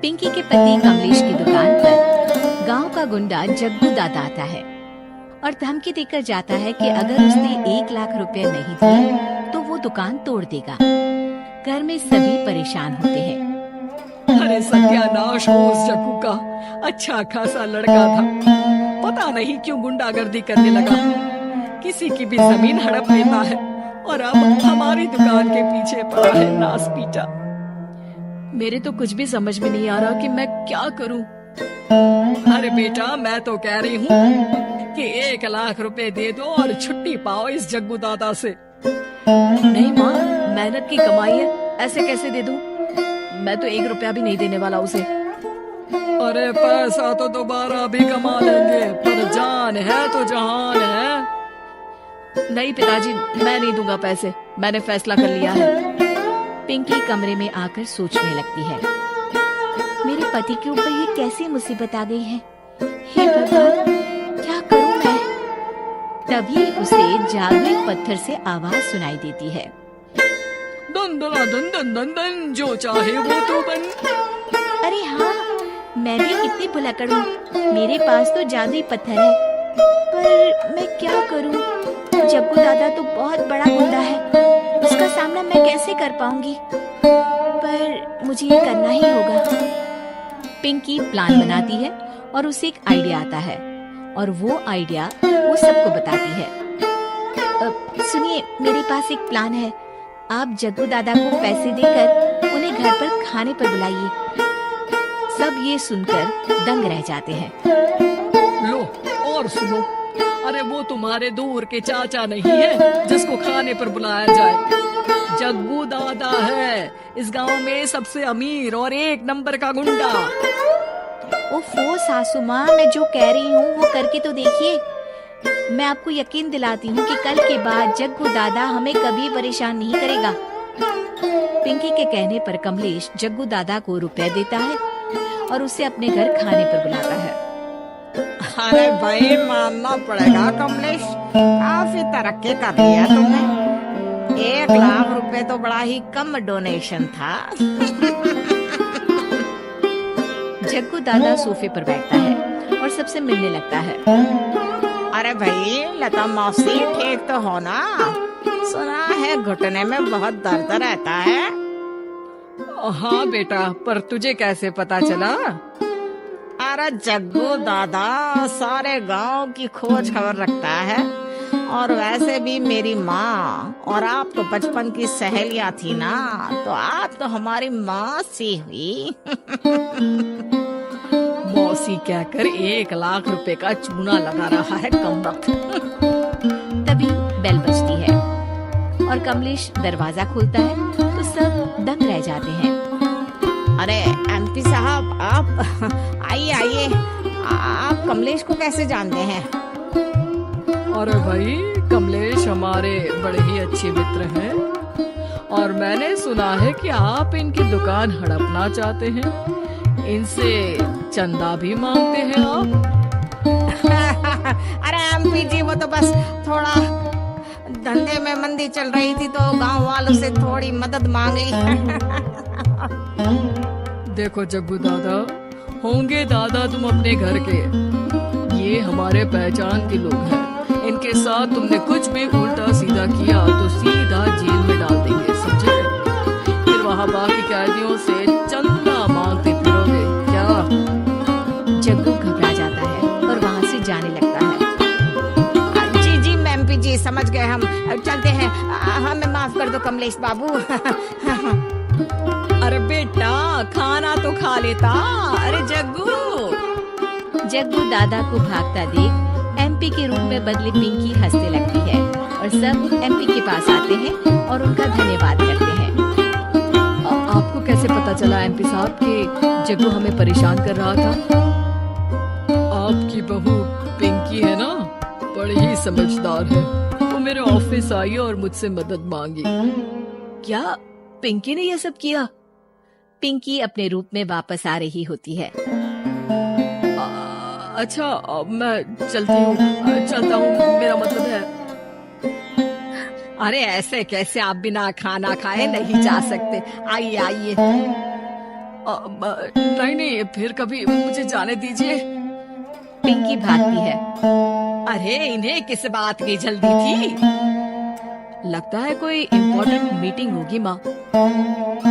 पिंकी के पति कमलेश की दुकान पर गांव का गुंडा जग्गू दादा आता है और धमकी देकर जाता है कि अगर उसने 1 लाख रुपए नहीं दिए तो वो दुकान तोड़ देगा। घर में सभी परेशान होते हैं। अरे सत्यानाश हो उस जग्गू का। अच्छा खासा लड़का था, पता नहीं क्यों गुंडागर्दी करने लगा। किसी की भी जमीन हड़प लेता है और अब हमारी दुकान के पीछे पड़ा है नास पीटा। मेरे तो कुछ भी समझ में नहीं आ रहा कि मैं क्या करूं। अरे बेटा, मैं तो कह रही हूँ कि 1 लाख रुपए दे दो और छुट्टी पाओ इस जग्गू दादा से। नहीं माँ, मेहनत की कमाई है, ऐसे कैसे दे दूं? मैं तो 1 रुपया भी नहीं देने वाला उसे। अरे पैसा तो दोबारा भी कमा लेंगे, पर जान है तो जहान है। नहीं पिताजी, मैं नहीं दूंगा पैसे, मैंने फैसला कर लिया है। पिंकी कमरे में आकर सोचने लगती है, मेरे पति के ऊपर ये कैसी मुसीबत आ गई है। हे भगवान, क्या करूं मैं? तभी उसे जादुई पत्थर से आवाज सुनाई देती है, दन दन दन दन दन दन, जो चाहे वो तो बन। अरे हाँ, मैं भी कितनी भुलक्कड़ हूँ, मेरे पास तो जादुई पत्थर है, पर मैं क्या करूँ? जग्गू दादा तो बहुत बड़ा गुंडा है, उसका सामना मैं कैसे कर पाऊंगी? पर मुझे ये करना ही होगा। पिंकी प्लान बनाती है और उसे एक आइडिया आता है और वो आइडिया वो सबको बताती है। सुनिए, मेरे पास एक प्लान है। आप जग्गू दादा को पैसे देकर उन्हें घर पर खाने पर बुलाइए। सब ये सुनकर दंग रह जाते हैं। लो और सुनो, अरे वो तुम्हारे दूर के चाचा नहीं है जिसको खाने पर बुलाया जाए। जग्गू दादा है इस गांव में सबसे अमीर और 1 नंबर का गुंडा। ओफो सासू माँ, मैं जो कह रही हूँ वो करके तो देखिए। मैं आपको यकीन दिलाती हूँ कि कल के बाद जग्गू दादा हमें कभी परेशान नहीं करेगा। पिंकी के कहने पर कमलेश जग्गू दादा को रुपए देता है और उसे अपने घर खाने पर बुलाता है। अरे भाई, मानना पड़ेगा कमलेश, काफी तरक्की कर लिया तुमने। 1 लाख रुपए तो बड़ा ही कम डोनेशन था। जग्गू दादा सोफे पर बैठता है और सबसे मिलने लगता है। अरे भाई, लता मौसी ठीक तो हो ना? सुना है घुटने में बहुत दर्द रहता है। हाँ बेटा, पर तुझे कैसे पता चला? अरे जग्गू दादा सारे गांव की खोज खबर रखता है, और वैसे भी मेरी माँ और आप तो बचपन की सहेलियां थी ना, तो आप तो हमारी माँ सी हुई। मौसी कहकर 1 लाख रुपए का चूना लगा रहा है कमबख्त। तभी बेल बजती है और कमलेश दरवाजा खोलता है तो सब दंग रह जाते हैं। अरे एमपी साहब, आप आइए आइए। आप कमलेश को कैसे जानते हैं? अरे भाई, कमलेश हमारे बड़े ही अच्छे मित्र हैं और मैंने सुना है कि आप इनकी दुकान हड़पना चाहते हैं, इनसे चंदा भी मांगते हैं आप। अरे एमपी जी, वो तो बस थोड़ा धंधे में मंदी चल रही थी तो गांव वालों से थोड़ी मदद मांगी। देखो जग्गू दादा, होंगे दादा तुम अपने घर के, ये हमारे पहचान के लोग हैं। इनके साथ तुमने कुछ भी उल्टा सीधा किया तो सीधा जेल में डाल देंगे, समझे? फिर वहाँ बाकी कैदियों से चंदा मांगते फिरोगे क्या? जग्गू घबरा जाता है और वहाँ से जाने लगता है। जी जी एमपी जी, समझ गए हम, चलते हैं। हमें माफ कर दो कमलेश बाबू। अरे बेटा, खाना तो खा लेता। अरे जग्गू दादा को भागता देख एमपी के रूप में बदली पिंकी हंसने लगती है और सब एमपी के पास आते हैं और उनका धन्यवाद करते हैं। आपको कैसे पता चला एमपी साहब कि जग्गू हमें परेशान कर रहा था? आपकी बहू पिंकी है ना, बड़ी ही समझदार है। वो मेरे ऑफिस आई और मुझसे मदद मांगी। क्या पिंकी ने यह सब किया? पिंकी अपने रूप में वापस आ रही होती है। अच्छा, मैं चलता हूँ, मेरा मतलब है। अरे ऐसे कैसे आप बिना खाना खाए नहीं जा सकते? आइए आइए। नहीं नहीं, फिर कभी मुझे जाने दीजिए। पिंकी भागती है। अरे इन्हें किस बात की जल्दी थी? लगता है कोई इम्पोर्टेंट मीटिंग होगी माँ।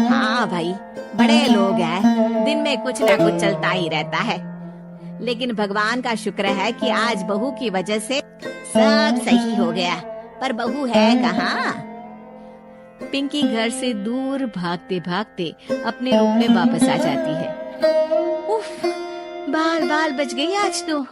हाँ भाई, बड़े लोग हैं, दिन में कुछ ना कुछ चलता ही रहता है। लेकिन भगवान का शुक्र है कि आज बहू की वजह से सब सही हो गया। पर बहू है कहाँ? पिंकी घर से दूर भागते भागते अपने रूम में वापस आ जाती है। उफ, बाल बाल बच गई आज तो।